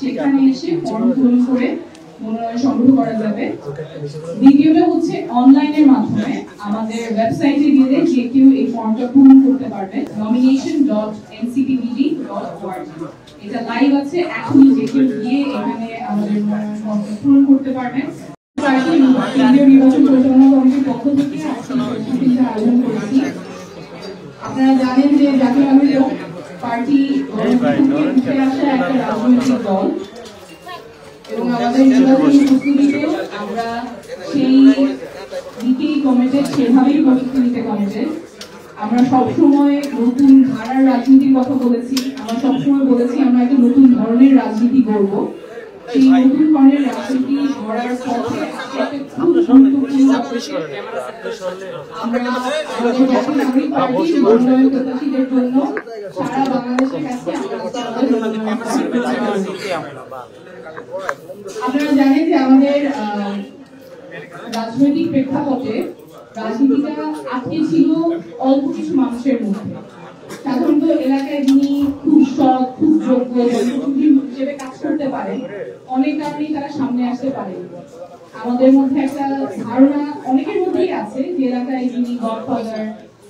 সেখানে এসে ফর্ম পূরণ করে মনোনয়ন সংগ্রহ করা যাবে। দ্বিতীয়টা হচ্ছে অনলাইনের মাধ্যমে আমাদের ওয়েবসাইটে গিয়ে যে কেউ এই ফর্মটা পূরণ করতে পারবে, nomination.nctbd.org। এটা লাইভ আছে, এখনই যে কেউ গিয়ে এখানে আমাদের মনোনয়ন ফর্মটা পূরণ করতে পারবেন। কেন্দ্রীয় নির্বাচন পরিচালনা কমিটির পক্ষ থেকে আয়োজন করেছি। আপনারা জানেন যে জাতীয় পার্টি উঠে আসা একটা রাজনৈতিক দল, এবং আমাদের নির্বাচনী প্রস্তুতিতেও আমরা সেই দিকেই কমিটেড, সেভাবেই প্রস্তুতি নিতে কমিটেড। আমরা সবসময় নতুন ধারার রাজনীতির কথা বলেছি, আমরা সবসময় বলেছি আমরা একটা নতুন ধরনের রাজনীতি করব। সেই নতুন ধরনের রাজনীতি গড়ার পথে খুব গুরুত্বপূর্ণ আমরা আমাদের জাতীয় নাগরিক পার্টির মনোনয়ন প্রত্যাশীদের জন্য সারা বাংলাদেশের কাছে আপনারা জানেন যে আমাদের রাজনৈতিক প্রেক্ষাপটে রাজনীতিটা আজকে ছিল অল্প কিছু মানুষের মধ্যে। সাধারণত এলাকায় যিনি খুব সৎ, খুব যোগ্য হিসেবে কাজ করতে পারেন, অনেক কারণেই তারা সামনে আসতে পারেন। আমাদের মধ্যে একটা ধারণা অনেকের মধ্যেই আছে যে এলাকায় যিনি গডফাদার,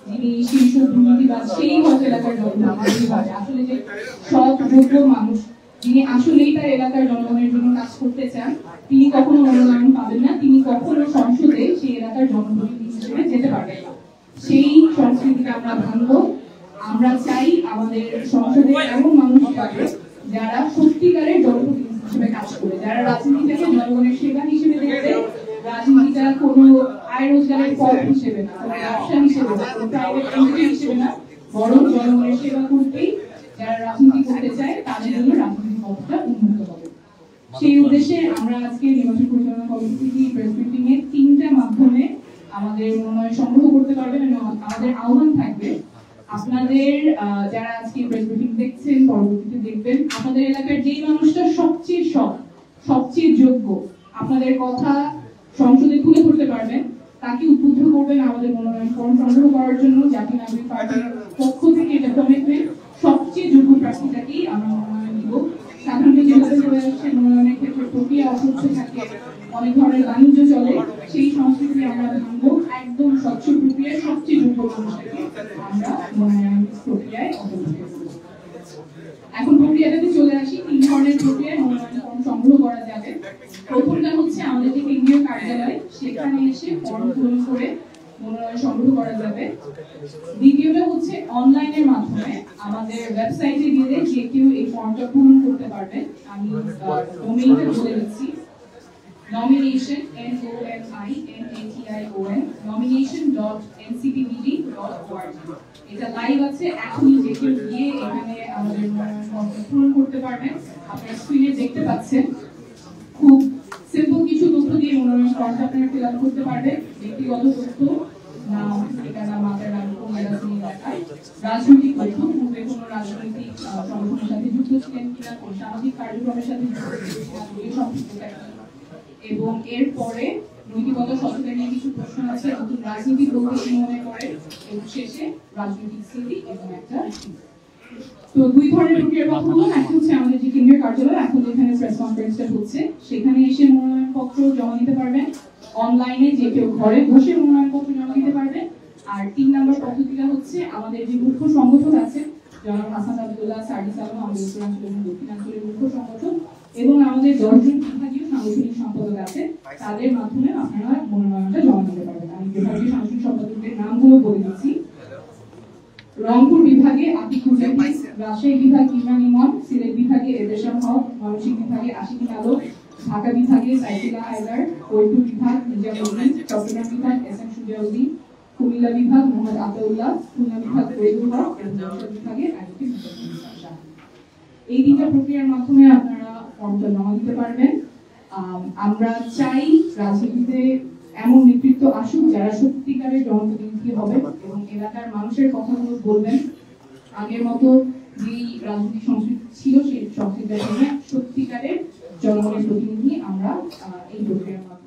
যিনি শীর্ষ দুর্নীতিবাজ, সেই হয়তো এলাকার জনগণ। আসলে যে সৎ, যোগ্য মানুষ যিনি আসলেই তার এলাকার জনগণের জন্য কাজ করতে চান, তিনি কখনো মনোনয়ন পাবেন না, তিনি কখনো সংসদে সেই এলাকার জনপ্রতিনিধি হিসেবে যেতে পারবেন না। সেই সংস্কৃতিটা আমরা ভাঙবো। আমরা চাই আমাদের সংসদে এমন মানুষ যাবে যারা সত্যিকারের জনপ্রতিনিধি হিসেবে কাজ করে, যারা রাজনীতিটাকে জনগণের সেবা হিসেবে দেখবে, রাজনীতিটা কোনো আয় রোজগারের পথ হিসেবে না, কোনো ব্যবসা হিসেবে না, কোনো প্রাইভেট এন্টিটি হিসেবে না, বরং জনগণের সেবা করতেই যারা রাজনীতি করতে চায় তাদের জন্য রাজনীতির পথটা উন্মুক্ত হবে। সেই উদ্দেশ্যে আমরা আজকে নির্বাচন পরিচালনা কমিটি থেকে প্রেস ব্রিফিং এর 3টা মাধ্যমে আমাদের মনোনয়ন সংগ্রহ করতে পারবেন, এবং আমাদের আহ্বান থাকবে আপনাদের যারা আজকে প্রেস ব্রিফিং দেখছেন, পরবর্তীতে দেখবেন, আপনাদের এলাকার যেই মানুষটা সবচেয়ে সৎ, সবচেয়ে যোগ্য, আপনাদের কথা সংসদে তুলে ধরতে পারবেন, তাকে উদ্বুদ্ধ করবেন আমাদের মনোনয়ন ফর্ম সংগ্রহ করার জন্য। জাতীয় নাগরিক পার্টির পক্ষ থেকে এটা কমিটমেন্ট, সবচেয়ে যোগ্য প্রার্থীটাকেই আমরা মনোনয়ন দিব। সাধারণত যেভাবে চলে আসছে মনোনয়নের ক্ষেত্রে প্রক্রিয়া অস্বচ্ছ থাকে, অনেক ধরনের বাণিজ্য চলে, সেই সংস্কৃতি আমরা ভাঙবো। একদম স্বচ্ছ প্রক্রিয়ায় সবচেয়ে যোগ্য মানুষটাকে আমরা মনোনয়ন প্রক্রিয়ায় অন্তর্ভুক্ত করব। এখন প্রক্রিয়াটাতে চলে আসি। 3 ধরনের প্রক্রিয়ায় মনোনয়ন ফর্ম সংগ্রহ করা যাবে। প্রথমটা হচ্ছে আমাদের যে কেন্দ্রীয় কার্যালয়, সেখানে এসে ফর্ম পূরণ করে মনোনয়ন সংগ্রহ করা যাবে। দ্বিতীয়টা হচ্ছে অনলাইনের মাধ্যমে আমাদের ওয়েবসাইটে গিয়ে যে কেউ এই ফর্মটা পূরণ করতে পারবে। আমি ডোমেইনটা বলে দিচ্ছি, nomination.nctbd.org। এটা লাইভ আছে, এখনই যে কেউ গিয়ে এখানে আমাদের মনোনয়ন ফর্মটা পূরণ করতে পারবেন। আপনারা স্ক্রিনে দেখতে পাচ্ছেন, খুব সিম্পল কিছু তথ্য দিয়ে মনোনয়ন ফর্মটা আপনারা ফিল আপ করতে পারবেন। ব্যক্তিগত তথ্য, নাম, ঠিকানা, মাতার নাম, কোন রাজনৈতিক এলাকায়, রাজনৈতিক তথ্য, পূর্বে কোনো রাজনৈতিক সংগঠনের সাথে যুক্ত ছিলেন কিনা, কোন সামাজিক কার্যক্রমের সাথে যুক্ত ছিলেন কিনা, এই সম্পর্কটা কি, এবং এরপরে নৈতিকতা সচেতন নিয়ে কিছু প্রশ্ন আছে, নতুন রাজনীতি বলতে কি মনে করে, এবং শেষে রাজনৈতিক স্থিতি এবং একটা। তো 2 ধরনের প্রক্রিয়ার কথা বললাম। একটা হচ্ছে আমাদের যে কেন্দ্রীয় কার্যালয়, এখন যেখানে প্রেস কনফারেন্সটা হচ্ছে, সেখানে এসে মনোনয়ন পত্র জমা দিতে পারবেন। অনলাইনে যে কেউ ঘরে বসে মনোনয়ন পত্র জমা দিতে পারবেন। আর 3 নম্বর পদ্ধতিটা হচ্ছে আমাদের যে মুখ্য সংগঠন আছে, জনাব হাসান আব্দুল্লাহ, সার্জিস আলম, আমাদের উত্তরাঞ্চল এবং দক্ষিণাঞ্চলের মুখ্য সংগঠন, এবং আমাদের 10 জন বিভাগীয় সাংগঠনিক সম্পাদক আছে, তাদের মাধ্যমে আপনারা মনোনয়নটা জমা দিতে পারবেন। আমি বিভাগীয় সাংগঠনিক সম্পাদকদের নামগুলো বলে দিচ্ছি। রংপুর বিভাগে আতিকুর রহমান, রাজশাহী বিভাগ ইমরান ইমন, সিলেট বিভাগে এদেশাম হক, ময়মনসিংহ বিভাগে আশিকুল আলম, ঢাকা বিভাগে সাইফুল্লাহ হায়দার, ফরিদপুর বিভাগ নিজামুদ্দিন, চট্টগ্রাম বিভাগ এসএম সুজাউদ্দিন, কুমিল্লা বিভাগ মোহাম্মদ আতাউল্লাহ, খুলনা বিভাগ ফরিদুল হক, এবং যশোর বিভাগে অ্যাডভোকেট মুস্তাফা। এই 3টা প্রক্রিয়ার মাধ্যমে আপনারা ফর্মটা জমা দিতে পারবেন। আমরা চাই রাজনীতিতে এমন নেতৃত্ব আসুক যারা সত্যিকারের জনপ্রতিনিধি হবে এবং এলাকার মানুষের কথাগুলো বলবেন। আগের মতো যেই রাজনৈতিক সংস্কৃতি ছিল সেই সংস্কৃতির সত্যিকারের জনগণের প্রতিনিধি আমরা এই প্রক্রিয়ার মাধ্যমে